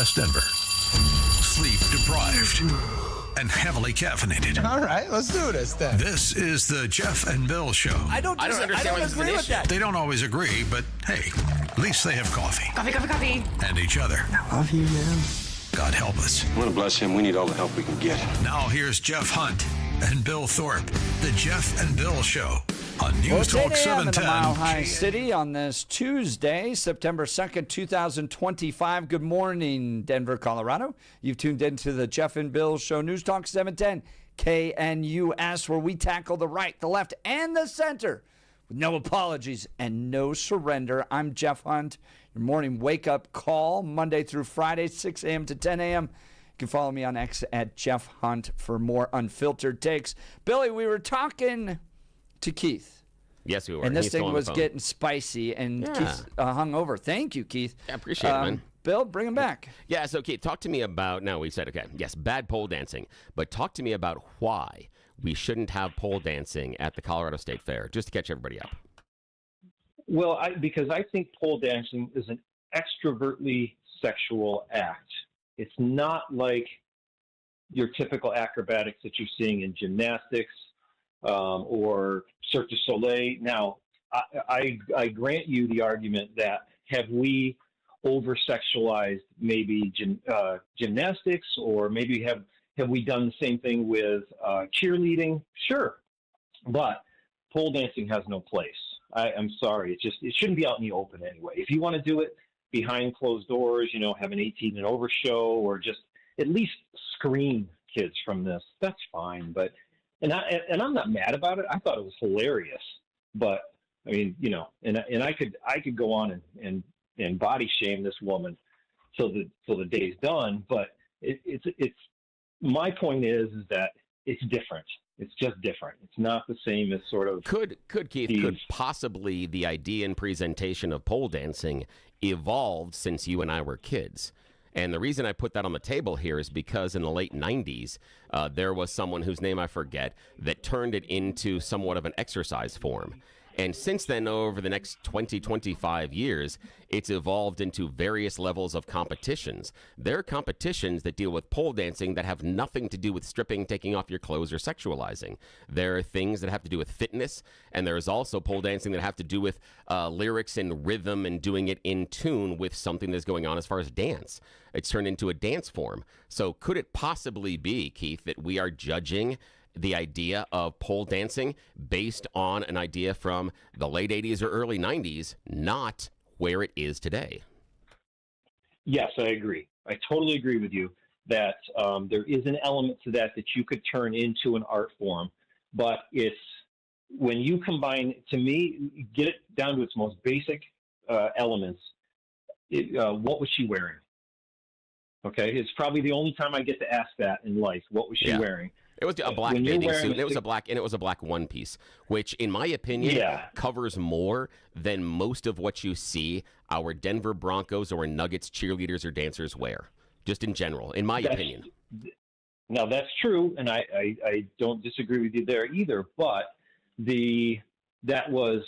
West Denver. Sleep deprived and heavily caffeinated. All right, let's do this then. This is the Jeff and Bill Show. I don't agree with that. They don't always agree, but hey, at least they have coffee. Coffee. And each other. I love you, man. God help us. I want to bless him. We need all the help we can get. Now here's Jeff Hunt and Bill Thorpe. The Jeff and Bill Show on News Talk 8 a.m. in the 710. Mile High City on this Tuesday, September 2nd, 2025. Good morning, Denver, Colorado. You've tuned into the Jeff and Bill Show, News Talk 710, KNUS, where we tackle the right, the left, and the center with no apologies and no surrender. I'm Jeff Hunt. Your morning wake-up call, Monday through Friday, 6 a.m. to 10 a.m. You can follow me on X at Jeff Hunt for more unfiltered takes. Billy, we were talking to Keith. Yes, we were. And this He's still thing on the was phone. getting spicy, and Keith hung over. Thank you, Keith. Yeah, appreciate it, man. Bill, bring him back. Yeah, so Keith, talk to me about, no, we said, okay, yes, bad pole dancing, but talk to me about why we shouldn't have pole dancing at the Colorado State Fair, just to catch everybody up. Well, because I think pole dancing is an extrovertly sexual act. It's not like your typical acrobatics that you're seeing in gymnastics or Cirque du Soleil. Now, I grant you the argument that have we over-sexualized maybe gymnastics, or maybe have we done the same thing with cheerleading? Sure, but pole dancing has no place. I'm sorry. It shouldn't be out in the open anyway. If you want to do it behind closed doors, have an 18 and over show, or just at least screen kids from this, that's fine. But and I'm not mad about it. I thought it was hilarious. But I mean, and I could go on and body shame this woman till the day's done. But it's my point is that it's different. It's just different. It's not the same as sort of... Could Keith, could possibly the idea and presentation of pole dancing evolved since you and I were kids? And the reason I put that on the table here is because in the late 90s, there was someone whose name I forget that turned it into somewhat of an exercise form. And since then, over the next 20, 25 years, it's evolved into various levels of competitions. There are competitions that deal with pole dancing that have nothing to do with stripping, taking off your clothes, or sexualizing. There are things that have to do with fitness, and there's also pole dancing that have to do with lyrics and rhythm and doing it in tune with something that's going on as far as dance. It's turned into a dance form. So could it possibly be, Keith, that we are judging the idea of pole dancing based on an idea from the late 80s or early 90s, not where it is today? Yes, I agree. I totally agree with you that there is an element to that you could turn into an art form, but it's when you combine, to me, get it down to its most basic elements. What was she wearing? Okay, it's probably the only time I get to ask that in life. What was she wearing? It was a black bathing suit, and it was a black one piece, which, in my opinion, covers more than most of what you see our Denver Broncos or Nuggets cheerleaders or dancers wear, just in general, in my opinion. Now, that's true, and I don't disagree with you there either, but it was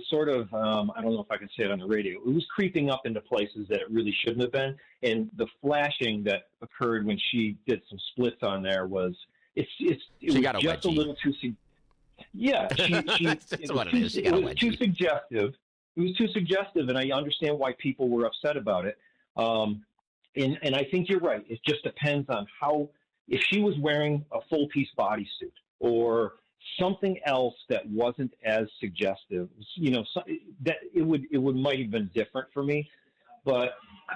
sort of, I don't know if I can say it on the radio, it was creeping up into places that it really shouldn't have been, and the flashing that occurred when she did some splits on there was... It was just a little too. That's what it is. She got a wedgie. Too suggestive. It was too suggestive, and I understand why people were upset about it. And I think you're right. It just depends on how. If she was wearing a full piece bodysuit or something else that wasn't as suggestive, that it would might have been different for me. But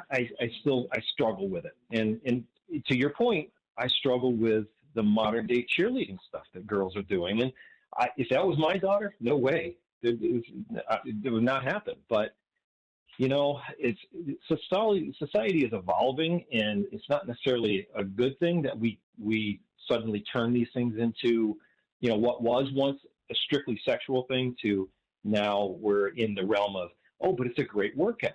I struggle with it. And to your point, I struggle with the modern day cheerleading stuff that girls are doing. And if that was my daughter, no way. It would not happen. But, society is evolving, and it's not necessarily a good thing that we suddenly turn these things into, what was once a strictly sexual thing to now we're in the realm of, but it's a great workout.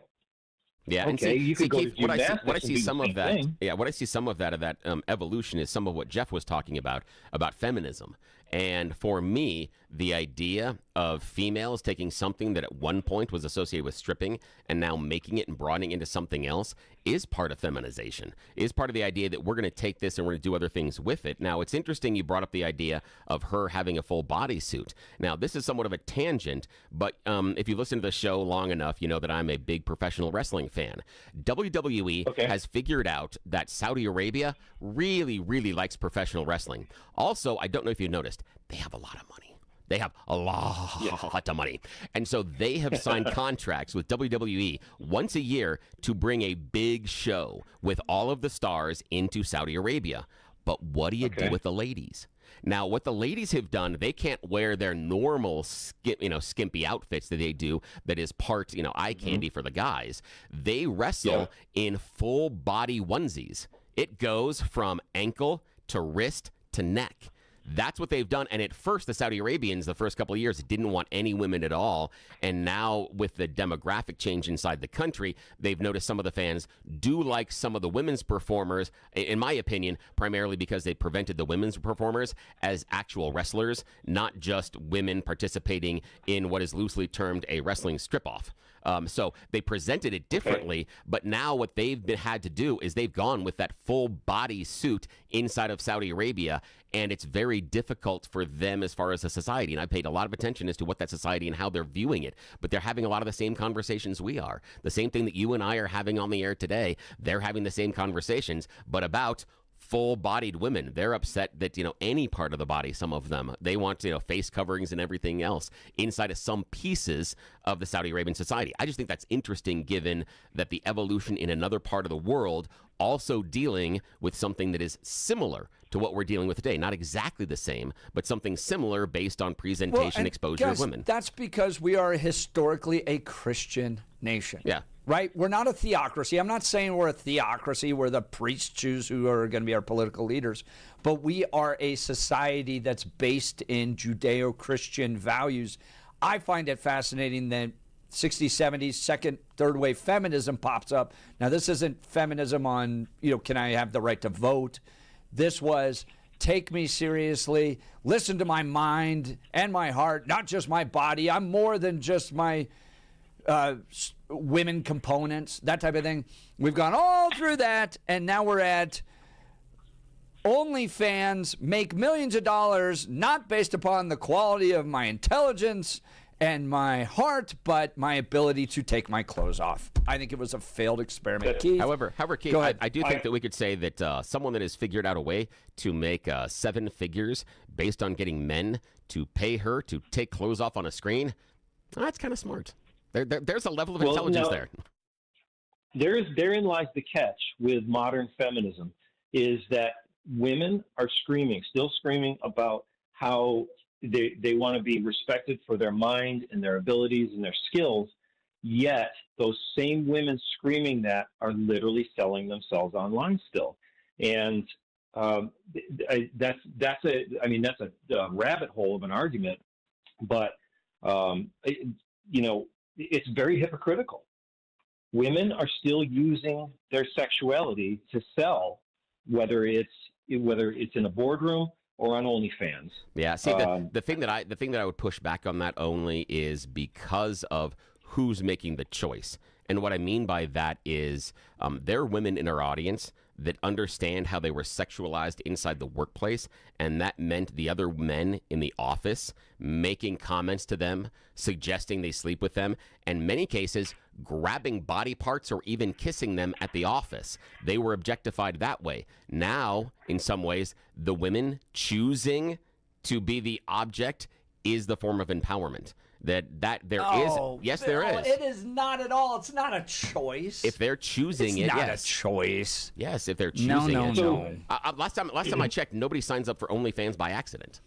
Yeah, okay. And see, You could go Keith, to what I see some of that. thing. Yeah, what I see some of that evolution is some of what Jeff was talking about feminism And for me, the idea of females taking something that at one point was associated with stripping and now making it and broadening into something else is part of feminization, is part of the idea that we're going to take this and we're going to do other things with it. Now, it's interesting you brought up the idea of her having a full bodysuit. Now, this is somewhat of a tangent, but if you listen to the show long enough, you know that I'm a big professional wrestling fan. WWE has figured out that Saudi Arabia really, really likes professional wrestling. Also, I don't know if you noticed, they have a lot of money. They have a lot of money. And so they have signed contracts with WWE once a year to bring a big show with all of the stars into Saudi Arabia. But what do you do with the ladies? Now, what the ladies have done, they can't wear their normal skimpy outfits that they do that is part, eye candy for the guys. They wrestle in full body onesies. It goes from ankle to wrist to neck. That's what they've done. And at first, the Saudi Arabians, the first couple of years, didn't want any women at all. And now with the demographic change inside the country, they've noticed some of the fans do like some of the women's performers, in my opinion, primarily because they prevented the women's performers as actual wrestlers, not just women participating in what is loosely termed a wrestling strip-off. So they presented it differently, but now what they've had to do is they've gone with that full body suit inside of Saudi Arabia, and it's very difficult for them as far as a society. And I paid a lot of attention as to what that society and how they're viewing it, but they're having a lot of the same conversations we are. The same thing that you and I are having on the air today, they're having the same conversations, but about full-bodied women. They're upset that, any part of the body, some of them, they want, face coverings and everything else inside of some pieces of the Saudi Arabian society. I just think that's interesting given that the evolution in another part of the world also dealing with something that is similar to what we're dealing with today. Not exactly the same, but something similar based on presentation, exposure of women. That's because we are historically a Christian nation. Yeah. Right? We're not a theocracy. I'm not saying we're a theocracy where the priests choose who are going to be our political leaders, but we are a society that's based in Judeo-Christian values. I find it fascinating that 60s, 70s, second, third wave feminism pops up. Now, this isn't feminism on, can I have the right to vote? This was take me seriously, listen to my mind and my heart, not just my body. I'm more than just my women components, that type of thing. We've gone all through that, and now we're at OnlyFans, make millions of dollars, not based upon the quality of my intelligence and my heart, but my ability to take my clothes off. I think it was a failed experiment. Keith? However, Keith, I do think that we could say that someone that has figured out a way to make 7 figures based on getting men to pay her to take clothes off on a screen, that's kind of smart. There's a level of intelligence there. Therein lies the catch with modern feminism, is that women are still screaming about how they want to be respected for their mind and their abilities and their skills, yet those same women screaming that are literally selling themselves online still. And that's a rabbit hole of an argument, but it's very hypocritical. Women are still using their sexuality to sell, whether it's in a boardroom or on OnlyFans. Yeah. See, the thing that I would push back on that only is because of who's making the choice. And what I mean by that is there are women in our audience that understand how they were sexualized inside the workplace, and that meant the other men in the office making comments to them, suggesting they sleep with them, and in many cases grabbing body parts or even kissing them at the office. They were objectified that way. Now, in some ways, the women choosing to be the object is the form of empowerment. There is. It is not at all. It's not a choice. If they're choosing it's not a choice. Yes, if they're choosing it. No. Last time I checked, nobody signs up for OnlyFans by accident.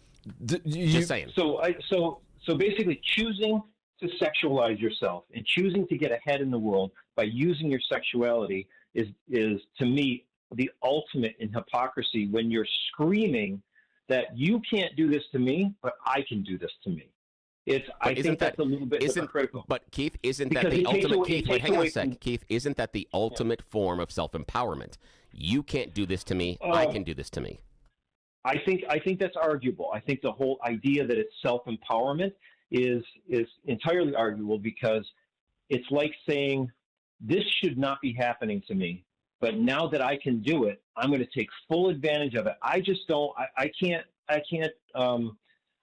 Just saying. So basically, choosing to sexualize yourself and choosing to get ahead in the world by using your sexuality is to me the ultimate in hypocrisy. When you're screaming that you can't do this to me, but I can do this to me. I think that's a little bit hypocritical. But Keith, isn't that the ultimate? Keith, wait, hang on a sec. Keith, isn't that the ultimate form of self-empowerment? You can't do this to me. I can do this to me. I think that's arguable. I think the whole idea that it's self-empowerment is entirely arguable, because it's like saying, this should not be happening to me, but now that I can do it, I'm going to take full advantage of it. I just don't.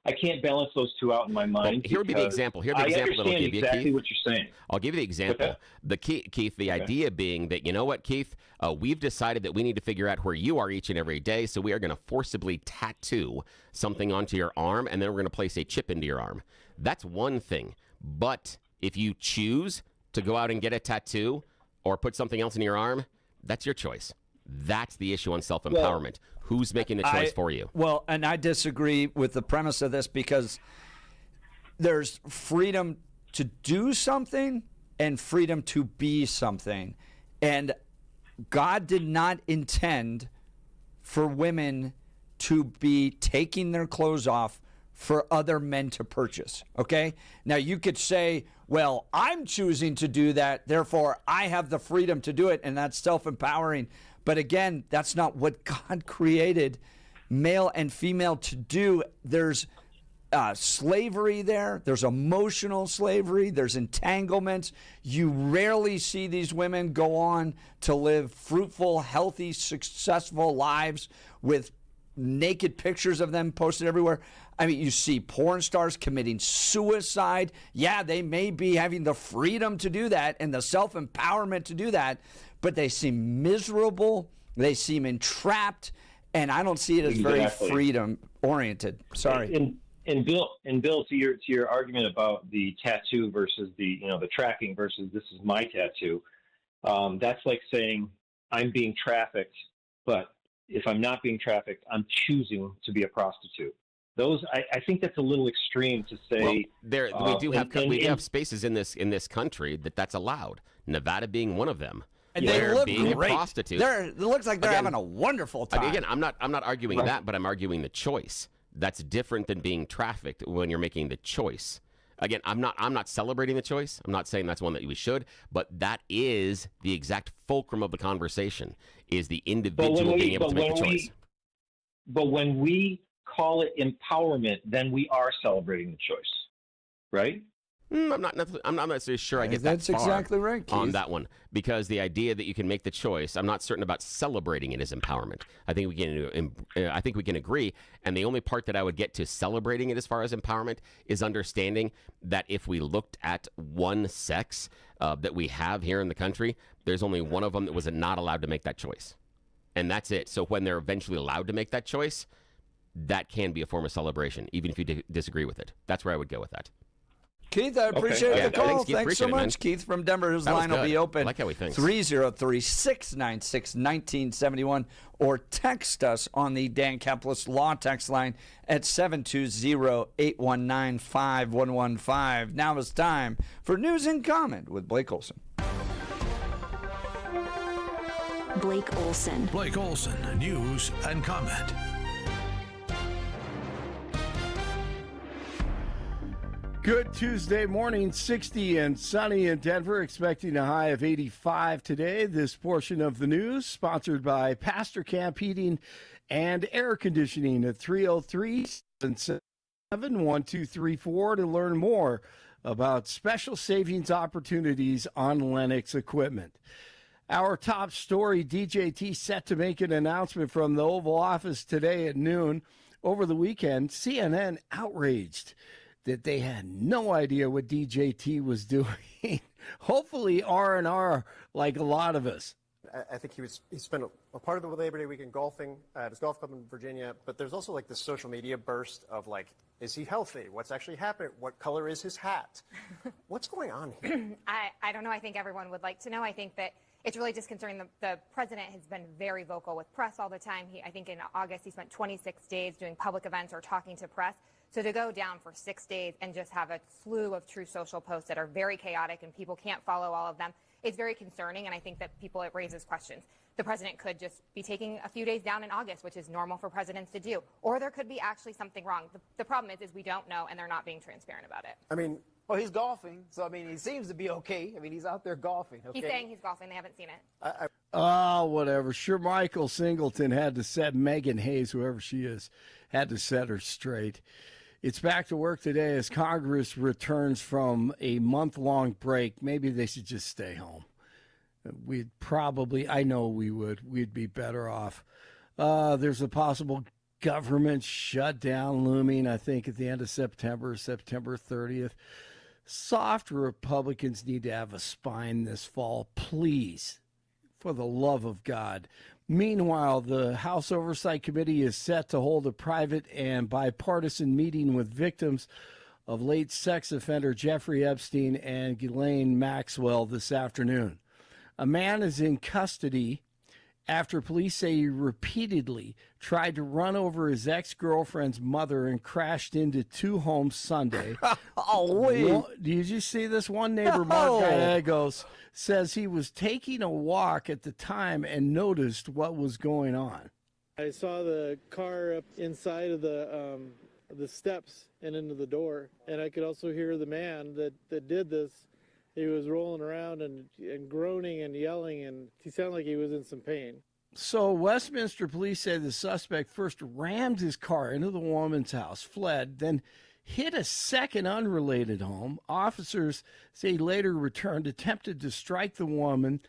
I can't balance those two out in my mind. Well, here would be the example. Here's the example that I'll give you, exactly Keith. what you're saying. I'll give you the example. Keith, the idea being that, you know what, Keith, we've decided that we need to figure out where you are each and every day, so we are going to forcibly tattoo something onto your arm, and then we're going to place a chip into your arm. That's one thing. But if you choose to go out and get a tattoo or put something else in your arm, that's your choice. That's the issue on self-empowerment. Who's making the choice for you? Well, and I disagree with the premise of this, because there's freedom to do something and freedom to be something. And God did not intend for women to be taking their clothes off for other men to purchase, okay? Now, you could say, well, I'm choosing to do that, therefore I have the freedom to do it, and that's self-empowering. But again, that's not what God created male and female to do. There's slavery there. There's emotional slavery. There's entanglements. You rarely see these women go on to live fruitful, healthy, successful lives with naked pictures of them posted everywhere. I mean, you see porn stars committing suicide. Yeah, they may be having the freedom to do that and the self-empowerment to do that, but they seem miserable. They seem entrapped, and I don't see it as very freedom-oriented. Sorry. And Bill, to your argument about the tattoo versus the tracking versus this is my tattoo, that's like saying I'm being trafficked, but if I'm not being trafficked, I'm choosing to be a prostitute. I think that's a little extreme to say. Well, we do have spaces in this country that's allowed. Nevada being one of them. And they look being great. A prostitute. It looks like they're having a wonderful time. Again, I'm not arguing that, but I'm arguing the choice. That's different than being trafficked when you're making the choice. Again, I'm not celebrating the choice. I'm not saying that's one that we should, but that is the exact fulcrum of the conversation, is the individual being able to make the choice. But when we call it empowerment, then we are celebrating the choice, right? I'm not necessarily sure I get That's that far exactly right, Keith. on that one, because the idea that you can make the choice, I'm not certain about celebrating it as empowerment. I think we can agree, and the only part that I would get to celebrating it as far as empowerment is understanding that if we looked at one sex that we have here in the country, there's only one of them that was not allowed to make that choice, and that's it. So when they're eventually allowed to make that choice, that can be a form of celebration, even if you disagree with it. That's where I would go with that. Keith, I appreciate the call. Thanks so much, it, Keith from Denver. His line will be open. I like how he thinks. 303-696-1971, or text us on the Dan Caplis Law text line at 720-819-5115. Now it's time for News and Comment with Blake Olson. Blake Olson. Blake Olson, News and Comment. Good Tuesday morning, 60 and sunny in Denver, expecting a high of 85 today. This portion of the news sponsored by Pastor Camp Heating and Air Conditioning at 303-777-1234 to learn more about special savings opportunities on Lennox equipment. Our top story, DJT set to make an announcement from the Oval Office today at noon. Over the weekend, CNN outraged that they had no idea what DJT was doing. Hopefully R&R, like a lot of us. I think he spent a part of the Labor Day weekend golfing at his golf club in Virginia, but there's also like this social media burst of like, is he healthy? What's actually happening? What color is his hat? What's going on here? I don't know. I think everyone would like to know. I think that it's really disconcerting. The president has been very vocal with press all the time. I think in August he spent 26 days doing public events or talking to press. So to go down for 6 days and just have a slew of true social posts that are very chaotic and people can't follow all of them, it's very concerning, and I think that it raises questions. The president could just be taking a few days down in August, which is normal for presidents to do, or there could be actually something wrong. The problem is we don't know, and they're not being transparent about it. I mean, well, he's golfing, so I mean, he seems to be okay. I mean, he's out there golfing. Okay? He's saying he's golfing. They haven't seen it. Oh, whatever. Sure, Michael Singleton had to set Megan Hayes, whoever she is, had to set her straight. It's back to work today as Congress returns from a month-long break. Maybe they should just stay home. I know we'd be better off. There's a possible government shutdown looming, I think, at the end of September 30th. Soft Republicans need to have a spine this fall, please, for the love of God. Meanwhile, the House Oversight Committee is set to hold a private and bipartisan meeting with victims of late sex offender Jeffrey Epstein and Ghislaine Maxwell this afternoon. A man is in custody after police say he repeatedly tried to run over his ex-girlfriend's mother and crashed into two homes Sunday. Did you see this? One neighbor, Mark Gallegos, says he was taking a walk at the time and noticed what was going on. I saw the car up inside of the steps and into the door, and I could also hear the man that did this. He was rolling around and groaning and yelling, and he sounded like he was in some pain. So Westminster police say the suspect first rammed his car into the woman's house, fled, then hit a second unrelated home. Officers say he later returned, attempted to strike the woman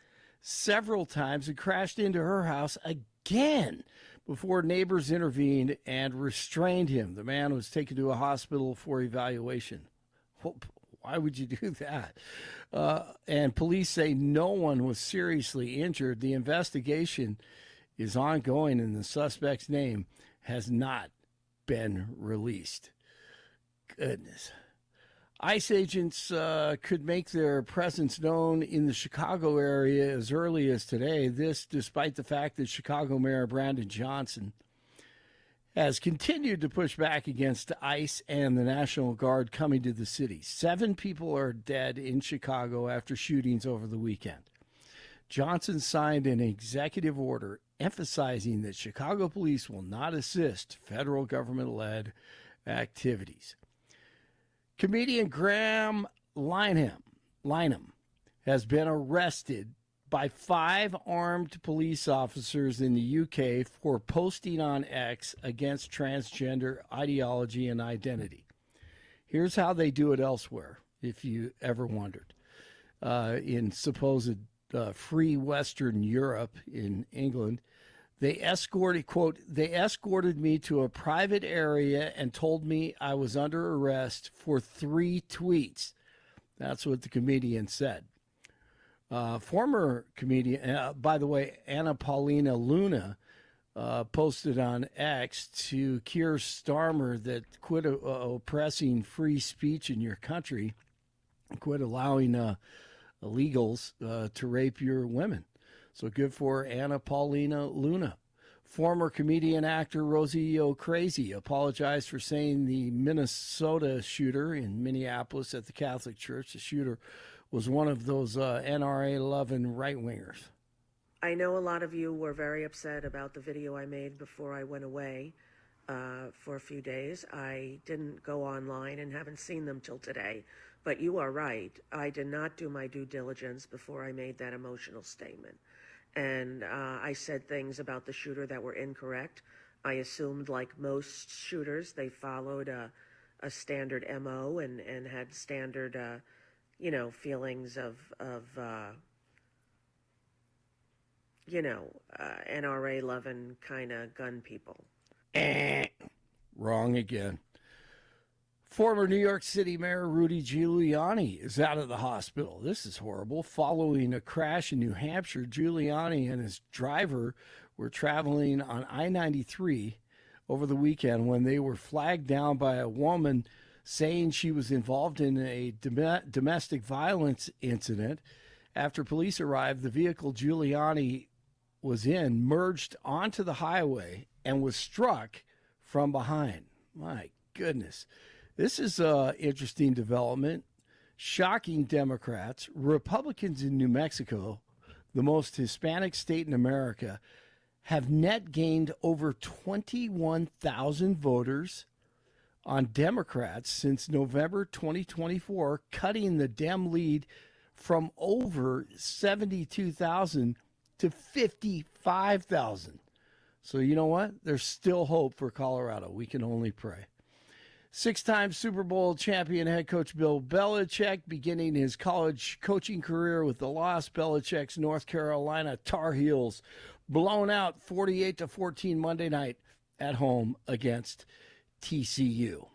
several times, and crashed into her house again before neighbors intervened and restrained him. The man was taken to a hospital for evaluation. Why would you do that? And police say no one was seriously injured. The investigation is ongoing, and the suspect's name has not been released. Goodness. ICE agents could make their presence known in the Chicago area as early as today. This despite the fact that Chicago Mayor Brandon Johnson has continued to push back against ICE and the National Guard coming to the city. 7 people are dead in Chicago after shootings over the weekend. Johnson signed an executive order emphasizing that Chicago police will not assist federal government-led activities. Comedian Graham Lynham has been arrested by 5 armed police officers in the UK for posting on X against transgender ideology and identity. Here's how they do it elsewhere, if you ever wondered. In supposed free Western Europe in England, they escorted me to a private area and told me I was under arrest for 3 tweets. That's what the comedian said. Former comedian, by the way, Anna Paulina Luna, posted on X to Keir Starmer that quit oppressing free speech in your country, quit allowing illegals to rape your women. So good for Anna Paulina Luna. Former comedian actor Rosie O'Crazy apologized for saying the Minnesota shooter in Minneapolis at the Catholic Church, the shooter was one of those NRA-loving right-wingers. I know a lot of you were very upset about the video I made before I went away for a few days. I didn't go online and haven't seen them till today. But you are right. I did not do my due diligence before I made that emotional statement. And I said things about the shooter that were incorrect. I assumed, like most shooters, they followed a standard MO and had standard feelings of NRA-loving kind of gun people. Wrong again. Former New York City Mayor Rudy Giuliani is out of the hospital. This is horrible. Following a crash in New Hampshire, Giuliani and his driver were traveling on I-93 over the weekend when they were flagged down by a woman saying she was involved in a domestic violence incident. After police arrived, the vehicle Giuliani was in merged onto the highway and was struck from behind. My goodness. This is an interesting development. Shocking Democrats. Republicans in New Mexico, the most Hispanic state in America, have net gained over 21,000 voters on Democrats since November 2024, cutting the Dem lead from over 72,000 to 55,000. So you know what? There's still hope for Colorado. We can only pray. 6-time Super Bowl champion head coach Bill Belichick beginning his college coaching career with the loss. Belichick's North Carolina Tar Heels blown out 48-14 Monday night at home against TCU.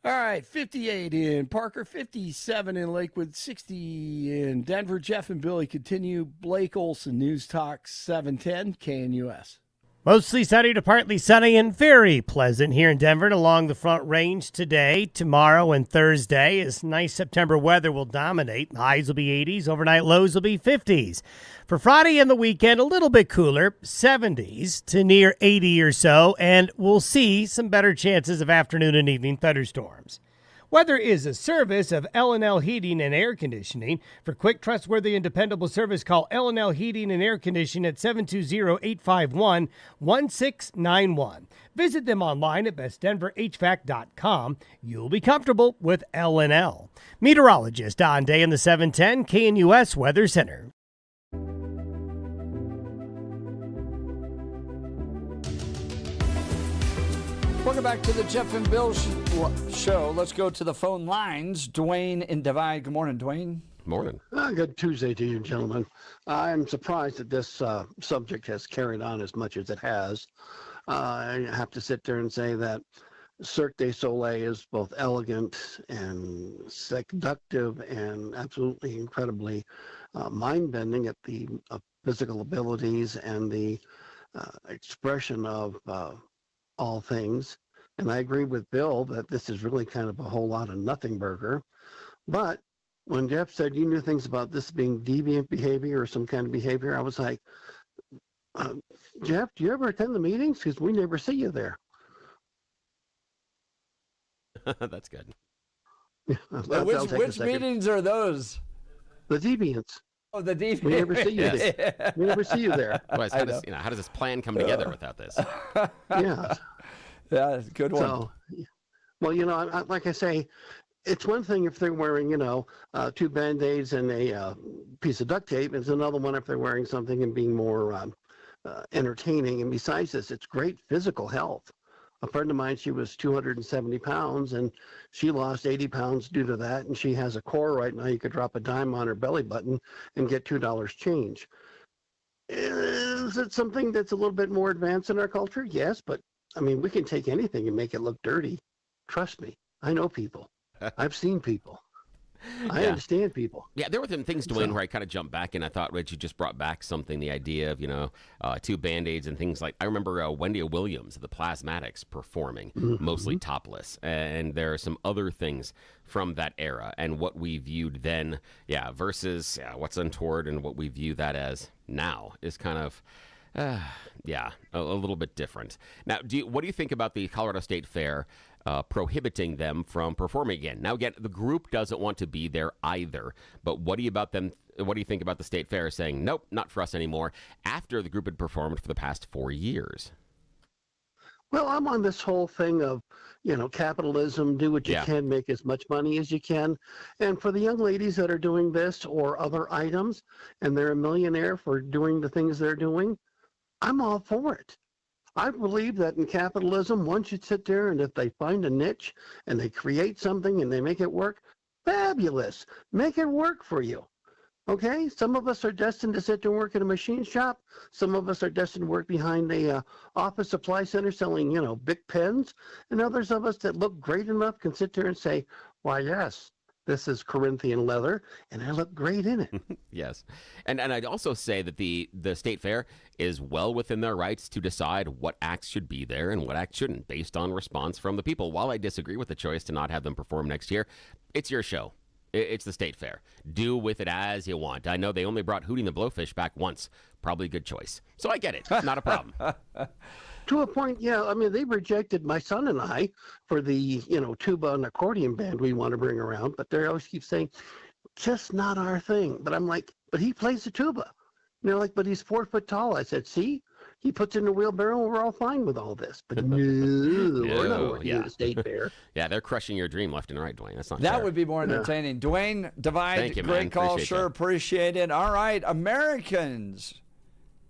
All right, 58 in Parker, 57 in Lakewood, 60 in Denver. Jeff and Billy continue. Blake Olson, News Talk 710 KNUS. Mostly sunny to partly sunny and very pleasant here in Denver and along the Front Range today, tomorrow, and Thursday. As nice September weather will dominate. Highs will be 80s, overnight lows will be 50s. For Friday and the weekend, a little bit cooler, 70s to near 80 or so, and we'll see some better chances of afternoon and evening thunderstorms. Weather is a service of L&L Heating and Air Conditioning. For quick, trustworthy, and dependable service, call L&L Heating and Air Conditioning at 720-851-1691. Visit them online at bestdenverhvac.com. You'll be comfortable with L&L. Meteorologist Don Day in the 710 KNUS Weather Center. Welcome back to the Jeff and Bill show. Let's go to the phone lines. Dwayne in Divide. Good morning, Dwayne. Morning. Good Tuesday to you, gentlemen. I'm surprised that this subject has carried on as much as it has. I have to sit there and say that Cirque du Soleil is both elegant and seductive and absolutely incredibly mind-bending at the physical abilities and the expression of all things. And I agree with Bill that this is really kind of a whole lot of nothing burger. But when Jeff said you knew things about this being deviant behavior or some kind of behavior, I was like, Jeff, do you ever attend the meetings? Because we never see you there. That's good. Yeah, which meetings are those? The deviants. Oh, the deviants. We never see you there. We never see you there. Otherwise, how does this plan come together without this? Yeah. Yeah, good one. So, well, like I say, it's one thing if they're wearing, 2 Band-Aids and a piece of duct tape. It's another one if they're wearing something and being more entertaining. And besides this, it's great physical health. A friend of mine, she was 270 pounds, and she lost 80 pounds due to that, and she has a core right now. You could drop a dime on her belly button and get $2 change. Is it something that's a little bit more advanced in our culture? Yes, but, we can take anything and make it look dirty. Trust me. I know people. I've seen people. I understand people. Yeah, there were some things, Dwayne, where I kind of jumped back and I thought, Rich, you just brought back something, the idea of, 2 Band-Aids and things like, I remember Wendy Williams, the Plasmatics, performing, mostly topless. And there are some other things from that era and what we viewed then, versus what's untoward and what we view that as now is kind of, a little bit different. Now, what do you think about the Colorado State Fair prohibiting them from performing again? Now, again, the group doesn't want to be there either. But what do you think about the State Fair saying, nope, not for us anymore, after the group had performed for the past 4 years? Well, I'm on this whole thing of, capitalism, do what you can, make as much money as you can. And for the young ladies that are doing this or other items, and they're a millionaire for doing the things they're doing, I'm all for it. I believe that in capitalism, once you sit there and if they find a niche and they create something and they make it work, fabulous. Make it work for you. Okay? Some of us are destined to sit there and work in a machine shop. Some of us are destined to work behind a office supply center selling, big pens. And others of us that look great enough can sit there and say, why, yes, this is Corinthian leather, and I look great in it. Yes. And I'd also say that the State Fair is well within their rights to decide what acts should be there and what acts shouldn't, based on response from the people. While I disagree with the choice to not have them perform next year, it's your show. It's the State Fair. Do with it as you want. I know they only brought Hootie and the Blowfish back once. Probably a good choice. So I get it. Not a problem. To a point, they rejected my son and I for the, tuba and accordion band we want to bring around, but they always keep saying, just not our thing. But I'm like, but he plays the tuba. And they're like, but he's 4 foot tall. I said, see, He puts it in a wheelbarrow, and we're all fine with all this. But no, we're not working yeah. at the state fair. Yeah, they're crushing your dream left and right, Dwayne. That's not That fair. would be more entertaining. Dwayne Divide, Thank you, great man. call. Appreciate Sure, that. appreciate it. All right, Americans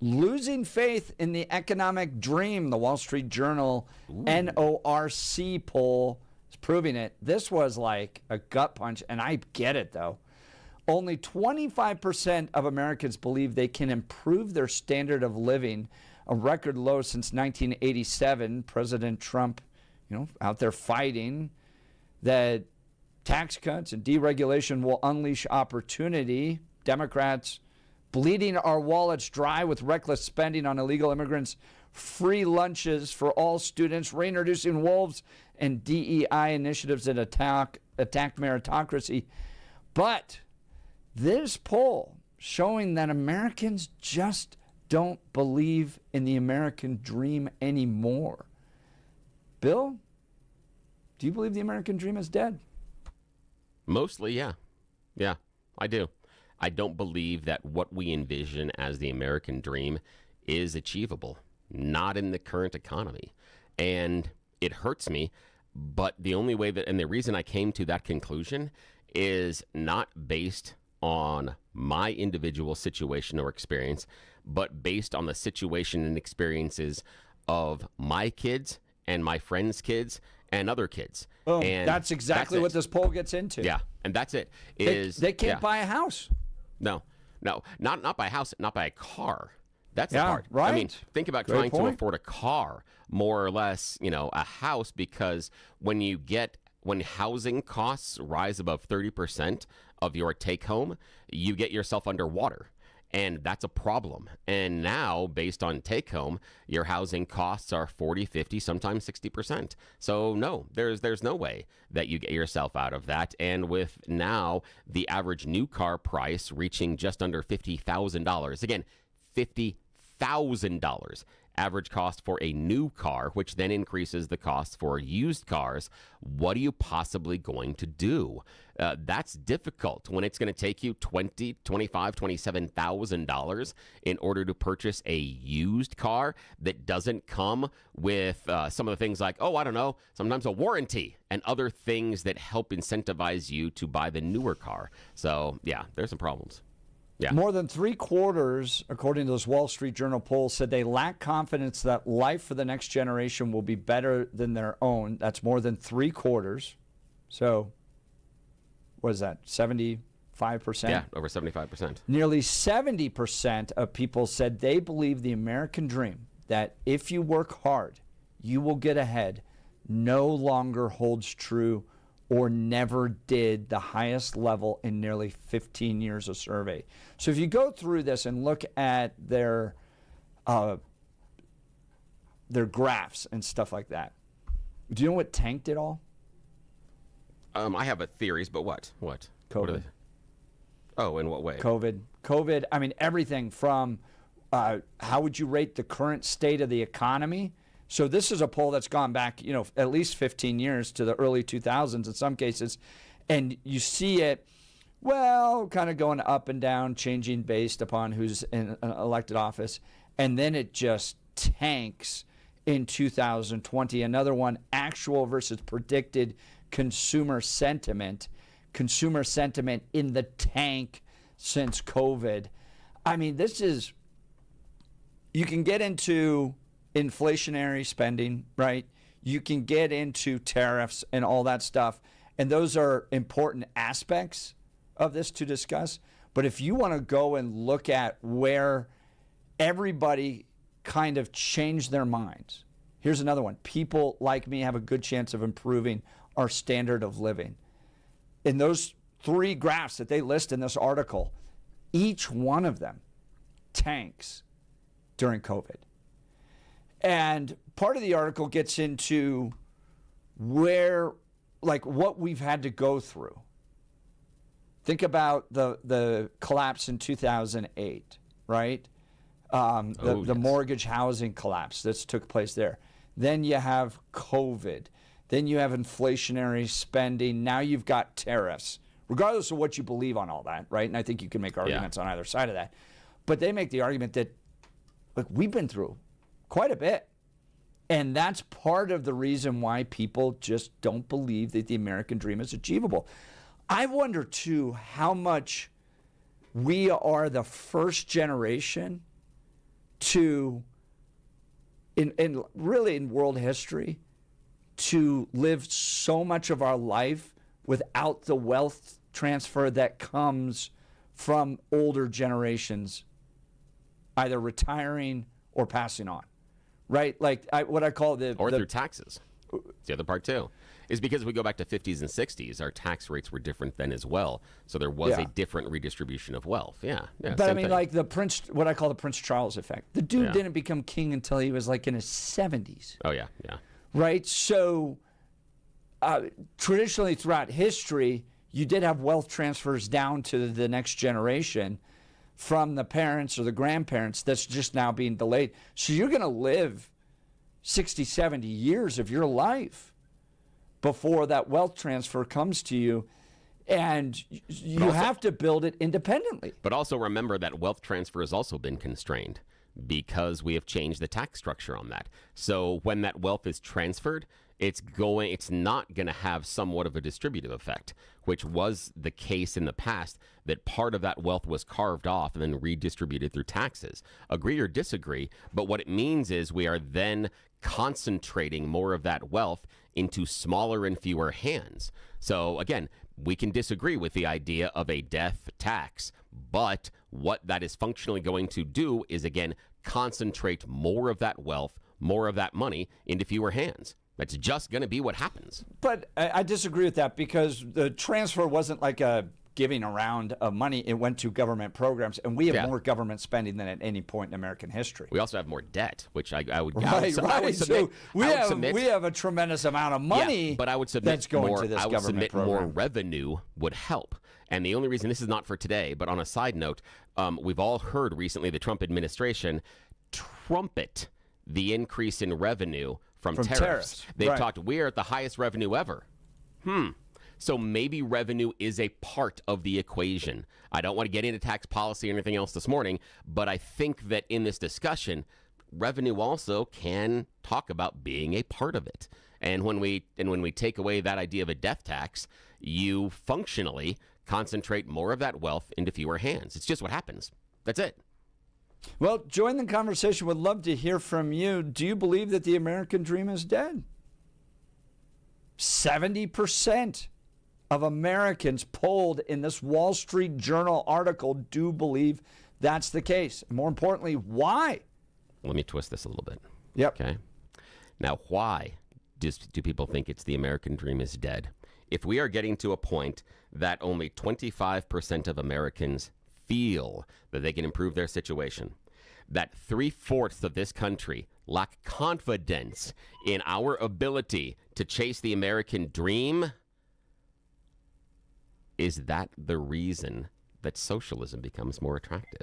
losing faith in the economic dream. The Wall Street Journal NORC poll is proving it. This was like a gut punch, and I get it, though. Only 25% of Americans believe they can improve their standard of living, a record low since 1987. President Trump, out there fighting that tax cuts and deregulation will unleash opportunity. Democrats bleeding our wallets dry with reckless spending on illegal immigrants, free lunches for all students, reintroducing wolves, and DEI initiatives that attack meritocracy. But this poll showing that Americans just don't believe in the American dream anymore. Bill, do you believe the American dream is dead? Mostly, yeah. Yeah, I do. I don't believe that what we envision as the American dream is achievable, not in the current economy. And it hurts me, but the only way and the reason I came to that conclusion is not based on my individual situation or experience, but based on the situation and experiences of my kids and my friends' kids and other kids. Oh, and that's exactly what this poll gets into. Yeah, and that's it. They can't buy a house. No, not by a house, not by a car. That's the Yeah, part. right. I mean, think about Great trying to point. afford a car, more or less, a house, because when housing costs rise above 30% of your take home, you get yourself underwater. And that's a problem. And now, based on take home, your housing costs are 40, 50, sometimes 60%. So no, there's no way that you get yourself out of that. And with now the average new car price reaching just under $50,000, again, $50,000 average cost for a new car, which then increases the cost for used cars. What are you possibly going to do? That's difficult when it's going to take you $20,000, $25,000, $27,000 in order to purchase a used car that doesn't come with some of the things like, sometimes a warranty and other things that help incentivize you to buy the newer car. So yeah, there's some problems. Yeah. More than 3/4, according to this Wall Street Journal poll, said they lack confidence that life for the next generation will be better than their own. That's more than 3/4. So, what is that, 75%? Yeah, over 75%. Nearly 70% of people said they believe the American dream, that if you work hard, you will get ahead, no longer holds true or never did the highest level in nearly 15 years of survey. So if you go through this and look at their graphs and stuff like that, do you know what tanked it all? I have theories, but what? What? COVID. What are they? Oh, in what way? COVID. I mean, everything from how would you rate the current state of the economy? So this is a poll that's gone back, at least 15 years to the early 2000s in some cases. And you see it, kind of going up and down, changing based upon who's in an elected office. And then it just tanks in 2020. Another one, actual versus predicted consumer sentiment. Consumer sentiment in the tank since COVID. I mean, you can get into inflationary spending, right? You can get into tariffs and all that stuff. And those are important aspects of this to discuss. But if you want to go and look at where everybody kind of changed their minds, here's another one. People like me have a good chance of improving our standard of living. In those 3 graphs that they list in this article, each one of them tanks during COVID. And part of the article gets into what we've had to go through. Think about the collapse in 2008, right? The mortgage housing collapse that took place there. Then you have COVID. Then you have inflationary spending. Now you've got tariffs, regardless of what you believe on all that, right? And I think you can make arguments on either side of that. But they make the argument that, we've been through quite a bit. And that's part of the reason why people just don't believe that the American dream is achievable. I wonder, too, how much we are the first generation to, really in world history, to live so much of our life without the wealth transfer that comes from older generations either retiring or passing on, right? Like what I call through taxes. It's the other part too. Is because if we go back to 50s and 60s, our tax rates were different then as well. So there was a different redistribution of wealth. Yeah. But I mean, like what I call the Prince Charles effect. The dude didn't become king until he was like in his 70s. Oh, yeah. Right? So traditionally throughout history, you did have wealth transfers down to the next generation from the parents or the grandparents. That's just now being delayed. So you're going to live 60, 70 years of your life before that wealth transfer comes to you. And you have to build it independently. But also remember that wealth transfer has also been constrained because we have changed the tax structure on that. So when that wealth is transferred, it's not going to have somewhat of a distributive effect, which was the case in the past, that part of that wealth was carved off and then redistributed through taxes. Agree or disagree, but what it means is we are then concentrating more of that wealth into smaller and fewer hands. So again, we can disagree with the idea of a death tax, but what that is functionally going to do is, again, concentrate more of that wealth, more of that money into fewer hands. That's just going to be what happens. But I disagree with that because the transfer wasn't like a giving around of money. It went to government programs, and we have more government spending than at any point in American history. We also have more debt, which I would right. submit. So we have a tremendous amount of money. But I would submit that's going to this government program. More revenue would help. And the only reason, this is not for today, but on a side note, we've all heard recently the Trump administration trumpet the increase in revenue from tariffs. They've talked, we're at the highest revenue ever. So maybe revenue is a part of the equation. I don't want to get into tax policy or anything else this morning, but I think that in this discussion, revenue also can talk about being a part of it. And when we take away that idea of a death tax, you functionally concentrate more of that wealth into fewer hands. It's just what happens. That's it. Well, join the conversation. Would love to hear from you. Do you believe that the American dream is dead? 70% of Americans polled in this Wall Street Journal article do believe that's the case. More importantly, why? Let me twist this a little bit. Yep. Okay. Now, why do people think it's the American dream is dead? If we are getting to a point that only 25% of Americans feel that they can improve their situation, that 3/4 of this country lack confidence in our ability to chase the American dream, is that the reason that socialism becomes more attractive?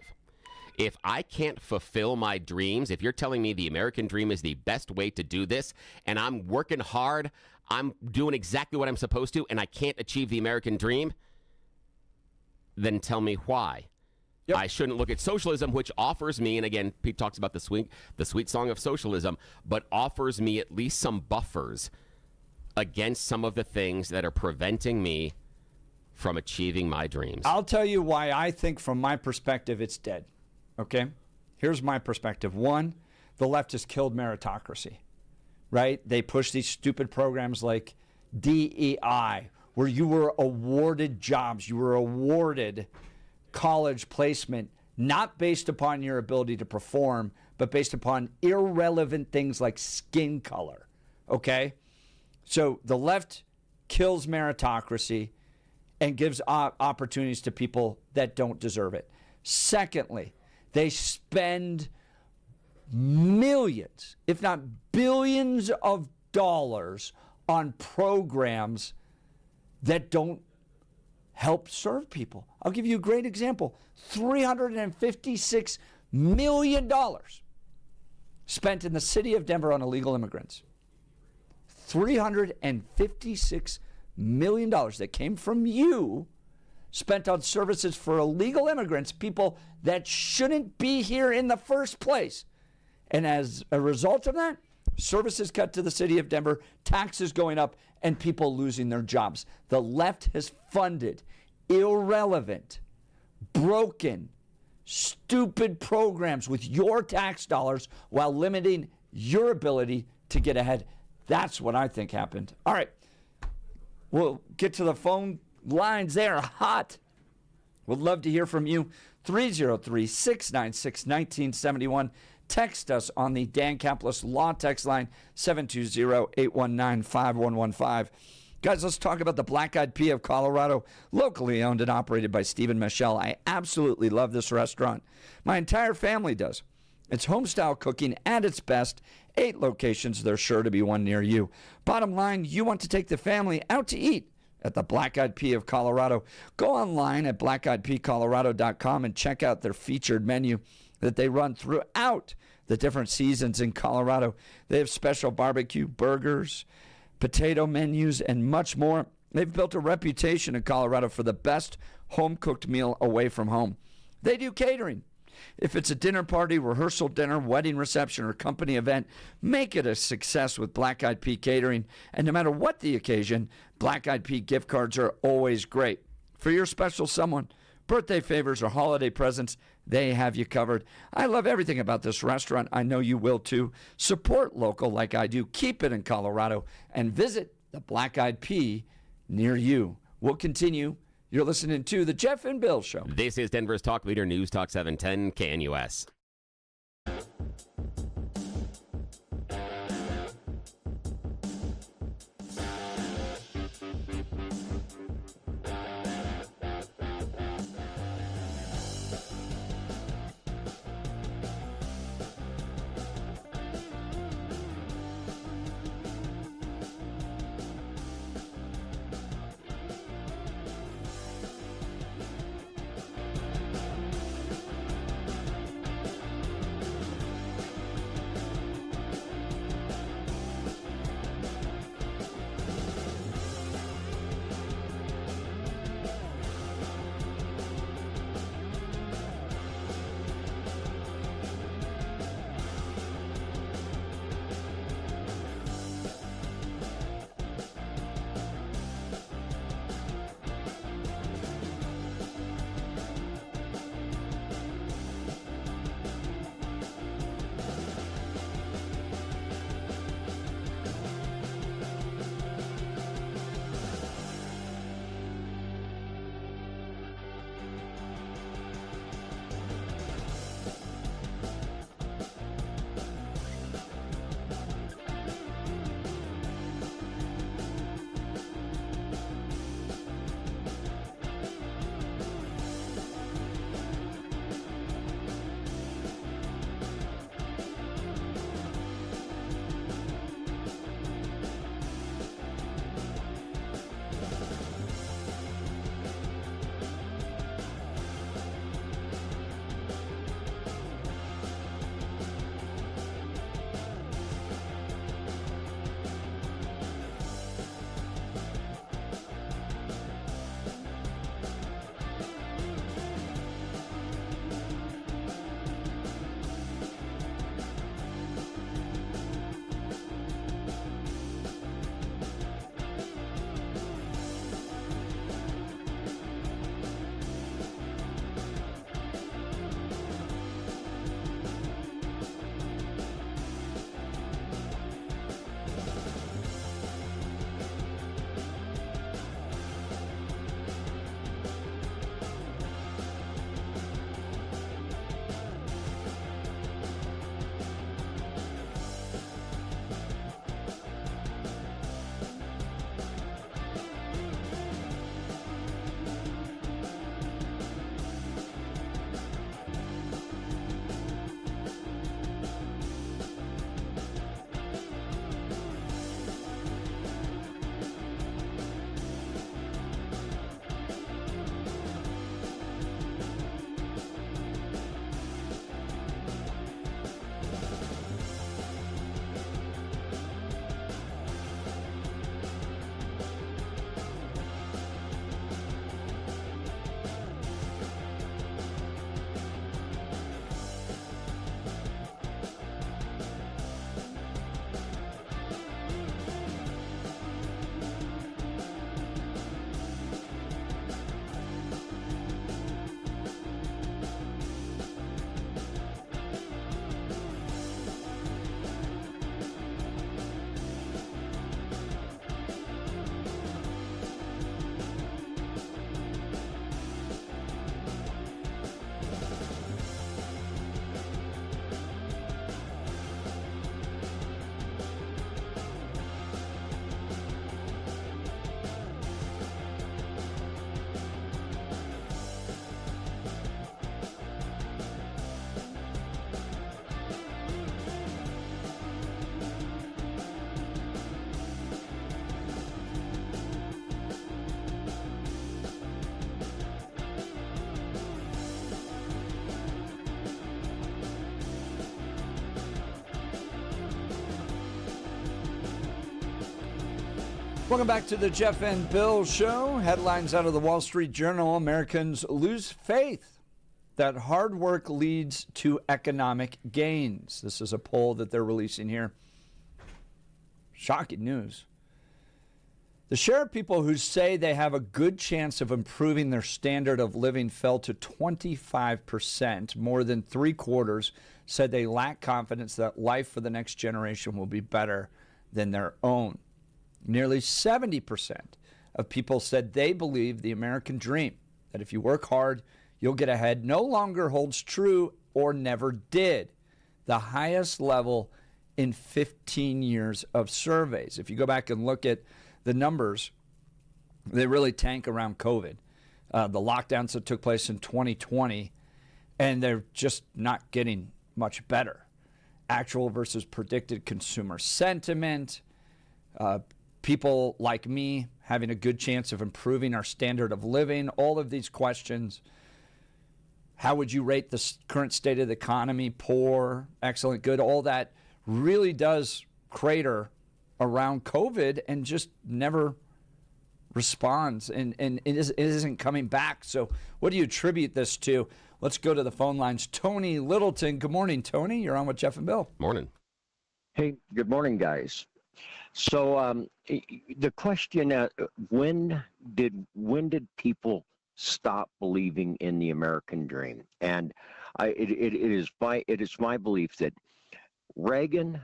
If I can't fulfill my dreams, if you're telling me the American dream is the best way to do this, and I'm working hard, I'm doing exactly what I'm supposed to, and I can't achieve the American dream, then tell me why. Yep. I shouldn't look at socialism, which offers me, and again, Pete talks about the sweet song of socialism, but offers me at least some buffers against some of the things that are preventing me from achieving my dreams. I'll tell you why I think, from my perspective, it's dead. Okay? Here's my perspective. One, the left has killed meritocracy, right? They push these stupid programs like DEI, where you were awarded jobs, you were awarded college placement, not based upon your ability to perform, but based upon irrelevant things like skin color, okay? So the left kills meritocracy and gives opportunities to people that don't deserve it. Secondly, they spend millions, if not billions of dollars on programs that don't help serve people. I'll give you a great example. $356 million spent in the city of Denver on illegal immigrants. $356 million that came from you, spent on services for illegal immigrants, people that shouldn't be here in the first place. And as a result of that, services cut to the city of Denver, taxes going up, and people losing their jobs. The left has funded irrelevant, broken, stupid programs with your tax dollars while limiting your ability to get ahead. That's what I think happened. All right. We'll get to the phone lines. They are hot. Would love to hear from you. 303-696-1971. Text us on the Dan Caplis Law text line, 720-819-5115. Guys, let's talk about the Black Eyed Pea of Colorado, locally owned and operated by Stephen Michelle. I absolutely love this restaurant. My entire family does. It's home-style cooking at its best. 8 locations. There's sure to be one near you. Bottom line, you want to take the family out to eat at the Black Eyed Pea of Colorado. Go online at blackeyeedpeacolorado.com and check out their featured menu that they run throughout the different seasons in Colorado. They have special barbecue, burgers, potato menus, and much more. They've built a reputation in Colorado for the best home-cooked meal away from home. They do catering. If it's a dinner party, rehearsal dinner, wedding reception, or company event, make it a success with Black Eyed Pea Catering. And no matter what the occasion, Black Eyed Pea gift cards are always great. For your special someone, birthday favors, or holiday presents, they have you covered. I love everything about this restaurant. I know you will too. Support local like I do. Keep it in Colorado. And visit the Black Eyed Pea near you. We'll continue. You're listening to The Jeff and Bill Show. This is Denver's Talk Leader News Talk 710 KNUS. Welcome back to the Jeff and Bill Show. Headlines out of the Wall Street Journal. Americans lose faith that hard work leads to economic gains. This is a poll that they're releasing here. Shocking news. The share of people who say they have a good chance of improving their standard of living fell to 25%. More than 3/4 said they lack confidence that life for the next generation will be better than their own. Nearly 70% of people said they believe the American dream, that if you work hard, you'll get ahead, no longer holds true or never did. The highest level in 15 years of surveys. If you go back and look at the numbers, they really tank around COVID. The lockdowns that took place in 2020, and they're just not getting much better. Actual versus predicted consumer sentiment, people like me having a good chance of improving our standard of living, all of these questions. How would you rate the current state of the economy? Poor, excellent, good, all that really does crater around COVID and just never responds and it isn't coming back. So what do you attribute this to? Let's go to the phone lines. Tony Littleton. Good morning, Tony. You're on with Jeff and Bill. Morning. Hey, good morning, guys. So the question: when did people stop believing in the American dream? And it is my belief that Reagan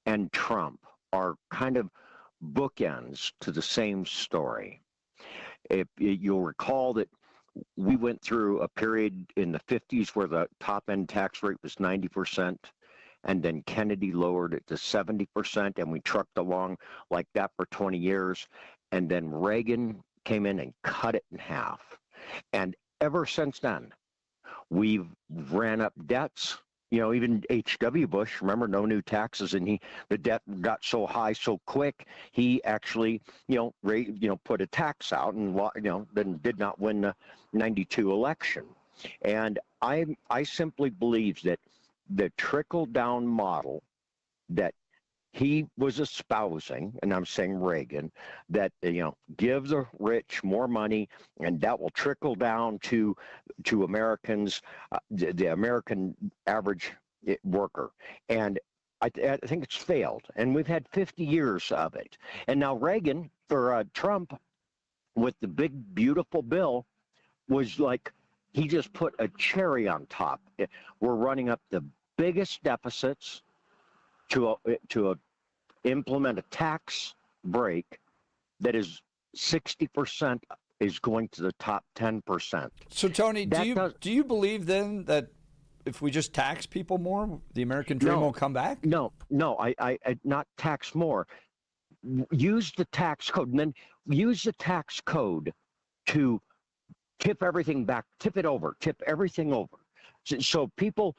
and Trump are kind of bookends to the same story. If you'll recall that we went through a period in the 50s where the top end tax rate was 90%. And then Kennedy lowered it to 70%, and we trucked along like that for 20 years. And then Reagan came in and cut it in half. And ever since then, we've ran up debts. You know, even H.W. Bush, remember, no new taxes, and the debt got so high so quick, he actually, put a tax out and, then did not win the 92 election. And I simply believe that the trickle-down model that he was espousing, and I'm saying Reagan, that, give the rich more money, and that will trickle down to Americans, the American average worker. And I think it's failed, and we've had 50 years of it. And now Trump, with the big, beautiful bill, was like, he just put a cherry on top. We're running up the biggest deficits to implement a tax break that is 60% is going to the top 10%. So Tony, do you believe then that if we just tax people more, the American dream will come back? No, I not tax more. Use the tax code, and then use the tax code to tip everything back, tip everything over. So people,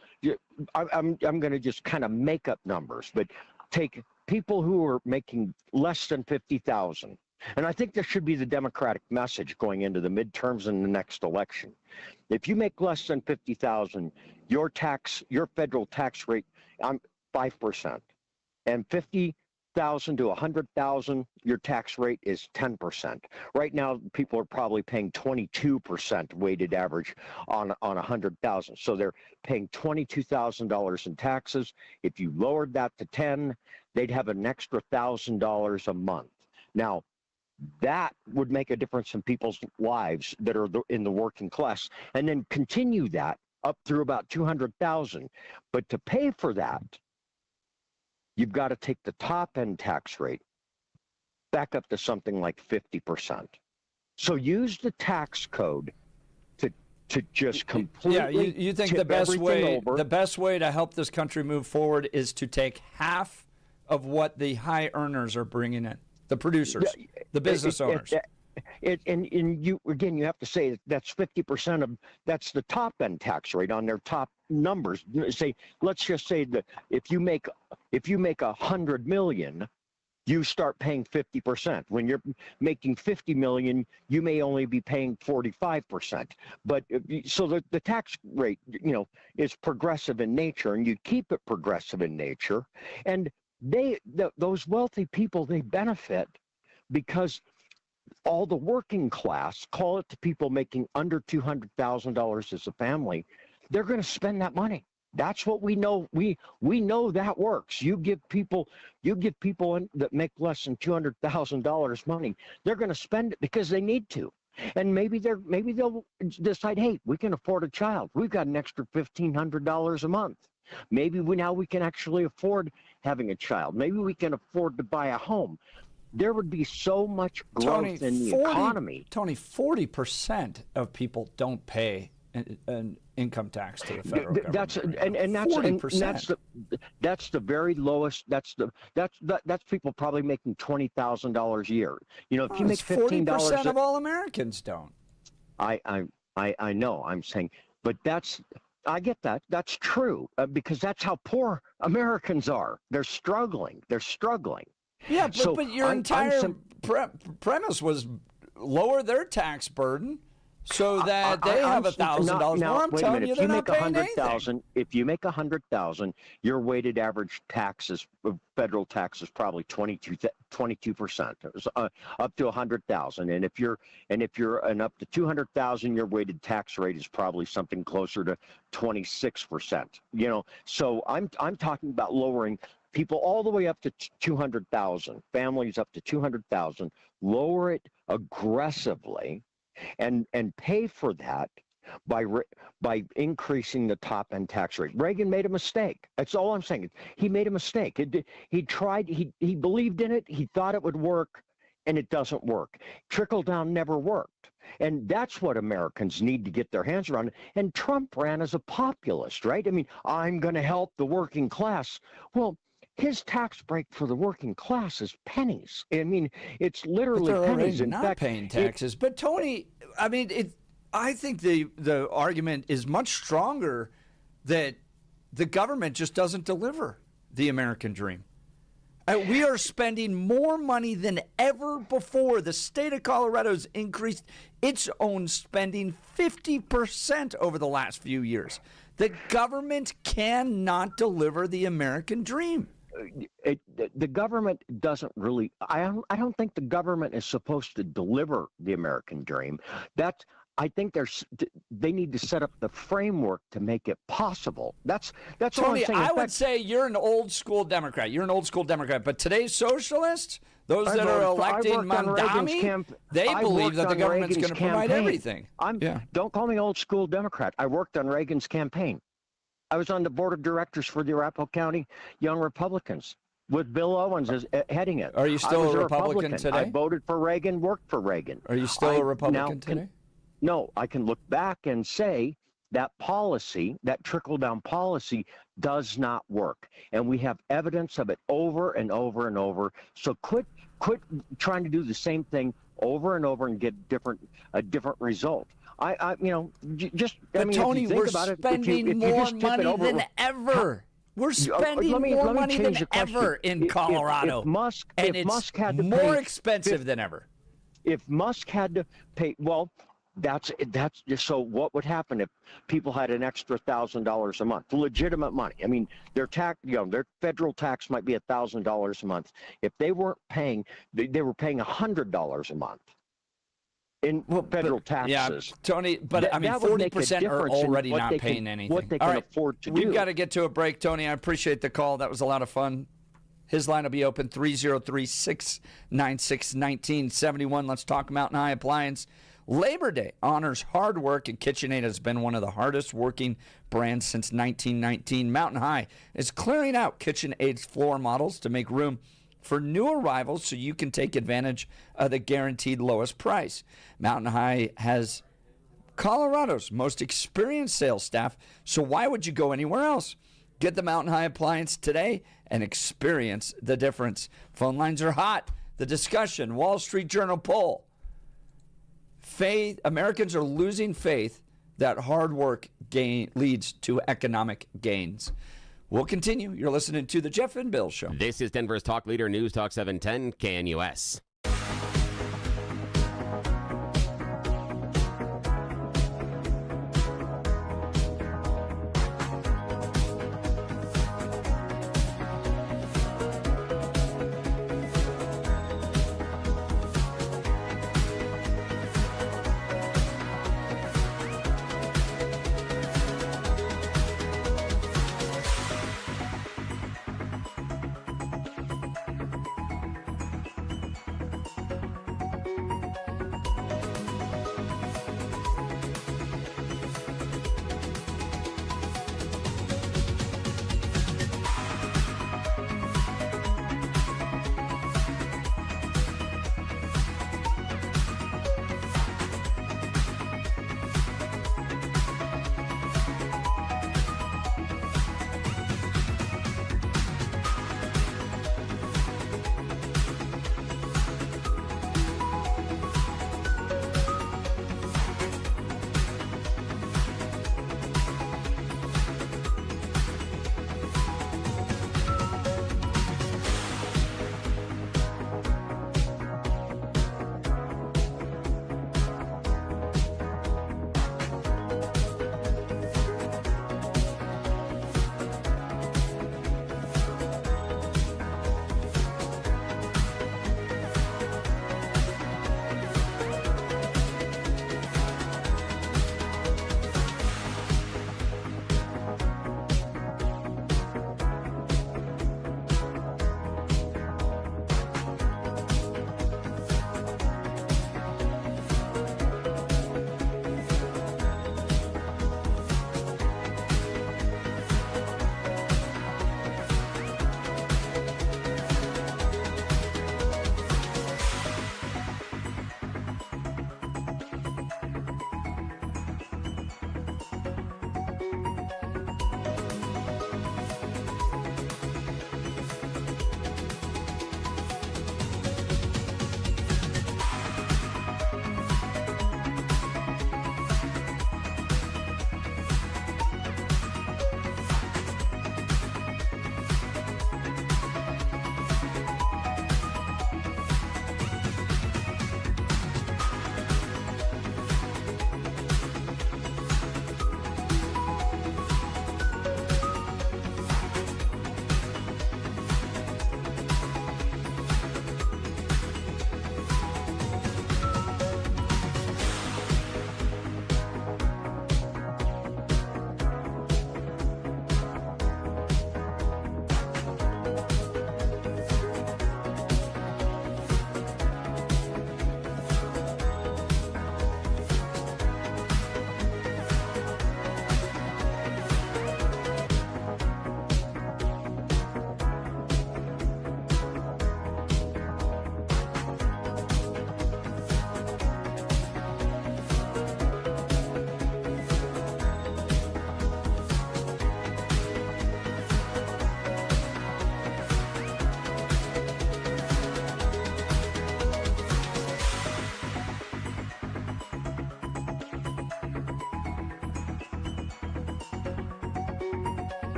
I'm going to just kind of make up numbers, but take people who are making less than $50,000, and I think this should be the Democratic message going into the midterms and the next election. If you make less than $50,000, your federal tax rate, 5%, and 50,000 to 100,000, your tax rate is 10%. Right now, people are probably paying 22% weighted average on 100,000. So they're paying $22,000 in taxes. If you lowered that to 10, they'd have an extra $1,000 a month. Now, that would make a difference in people's lives that are in the working class, and then continue that up through about 200,000. But to pay for that, you've got to take the top end tax rate back up to something like 50%. So use the tax code to just completely. Yeah, you think the best way to help this country move forward is to take half of what the high earners are bringing in, the producers, the business owners. And you have to say that's 50% of, that's the top end tax rate on their top numbers. Let's just say that if you make 100 million, you start paying 50%. When you're making 50 million, you may only be paying 45%. But so the tax rate, is progressive in nature, and you keep it progressive in nature. And those wealthy people, they benefit because all the working class, call it the people making under $200,000 as a family, they're going to spend that money. That's what we know. We know that works. You give people that make less than $200,000 money, they're going to spend it because they need to. And maybe they'll decide, hey, we can afford a child. We've got an extra $1,500 a month. Maybe now we can actually afford having a child. Maybe we can afford to buy a home. There would be so much growth in the economy. Tony, 40% of people don't pay an income tax to the federal government. That's the very lowest. That's people probably making $20,000 a year. You know, if you make $15, 40% of all Americans don't. I know. I'm saying, but I get that. That's true because that's how poor Americans are. They're struggling. Yeah, but your entire premise was lower their tax burden so that they have $1,000 more. I'm telling you, they're not paying anything. If you make $100,000, your weighted average taxes, federal tax is probably 22%. It was up to $100,000, and if you're up to $200,000, your weighted tax rate is probably something closer to 26%. You know, so I'm talking about lowering people all the way up to 200,000, families up to 200,000, lower it aggressively, and pay for that by increasing the top end tax rate. Reagan made a mistake. That's all I'm saying. He made a mistake. He tried. He believed in it. He thought it would work, and it doesn't work. Trickle down never worked, and that's what Americans need to get their hands around. And Trump ran as a populist, right? I mean, I'm going to help the working class. Well, his tax break for the working class is pennies. I mean, it's literally pennies. In fact, paying taxes. But Tony, I mean, I think the argument is much stronger that the government just doesn't deliver the American dream. We are spending more money than ever before. The state of Colorado's increased its own spending 50% over the last few years. The government cannot deliver the American dream. The government doesn't really. I don't think the government is supposed to deliver the American dream. I think they need to set up the framework to make it possible. That's Tony, all I'm saying. I would say you're an old school Democrat. But today's socialists, those that are electing Mondami, they believe that the government's going to provide everything. Don't call me old school Democrat. I worked on Reagan's campaign. I was on the board of directors for the Arapahoe County Young Republicans with Bill Owens as heading it. Are you still a Republican today? I voted for Reagan, worked for Reagan. Are you still a Republican today? No, I can look back and say that policy, that trickle-down policy, does not work. And we have evidence of it over and over and over. So quit trying to do the same thing over and over and get a different result. Tony, we're spending more money than ever. We're spending more money than ever in Colorado, and it's more expensive than ever. If Musk had to pay, well, that's just so. What would happen if people had an extra $1,000 a month, legitimate money? I mean, their federal tax might be $1,000 a month. If they weren't paying, they were paying $100 a month in federal taxes. Yeah, Tony, but I mean, 40% are already not paying anything. What they can afford to do. We've got to get to a break, Tony. I appreciate the call. That was a lot of fun. His line will be open, 303-696-1971. Let's talk Mountain High Appliance. Labor Day honors hard work, and KitchenAid has been one of the hardest working brands since 1919. Mountain High is clearing out KitchenAid's floor models to make room for new arrivals so you can take advantage of the guaranteed lowest price. Mountain High has Colorado's most experienced sales staff, so why would you go anywhere else? Get the Mountain High appliance today and experience the difference. Phone lines are hot. The discussion, Wall Street Journal poll. Americans are losing faith that hard work leads to economic gains. We'll continue. You're listening to The Jeff and Bill Show. This is Denver's talk leader, News Talk 710 KNUS.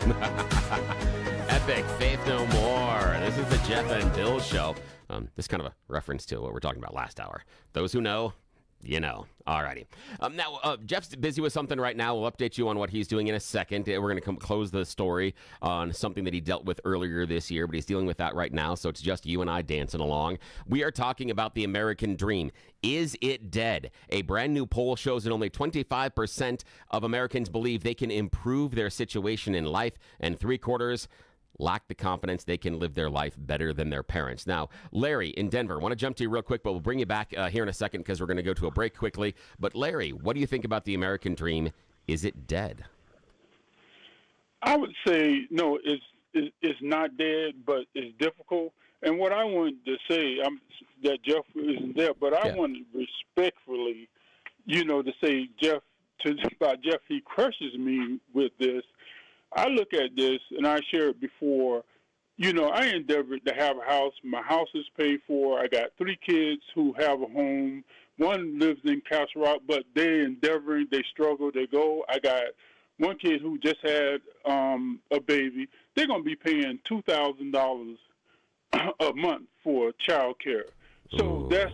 Epic Faith No More. This is the Jeff and Bill Show. This is kind of a reference to what we're talking about last hour. Those who know, you know. Alrighty. Now, Jeff's busy with something right now. We'll update you on what he's doing in a second. We're going to close the story on something that he dealt with earlier this year, but he's dealing with that right now, so it's just you and I dancing along. We are talking about the American dream. Is it dead? A brand new poll shows that only 25% of Americans believe they can improve their situation in life, and 3/4 lack the confidence they can live their life better than their parents. Now, Larry in Denver, I want to jump to you real quick, but we'll bring you back here in a second because we're going to go to a break quickly. But Larry, what do you think about the American dream? Is it dead? I would say no, it's not dead, but it's difficult. And what I wanted to say, that Jeff isn't there, but I wanted respectfully, to say about Jeff, he crushes me with this. I look at this, and I shared before, I endeavored to have a house. My house is paid for. I got 3 kids who have a home. One lives in Castle Rock, but they're endeavoring. They struggle. They go. I got one kid who just had a baby. They're going to be paying $2,000 a month for child care. So that's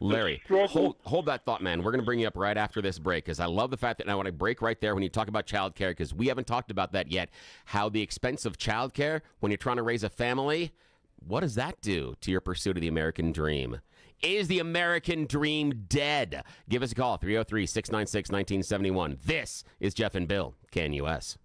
Larry, hold that thought, man. We're going to bring you up right after this break because I love the fact that I want to break right there when you talk about child care because we haven't talked about that yet. How the expense of child care when you're trying to raise a family, what does that do to your pursuit of the American dream? Is the American dream dead? Give us a call, 303-696-1971. This is Jeff and Bill, KNUS.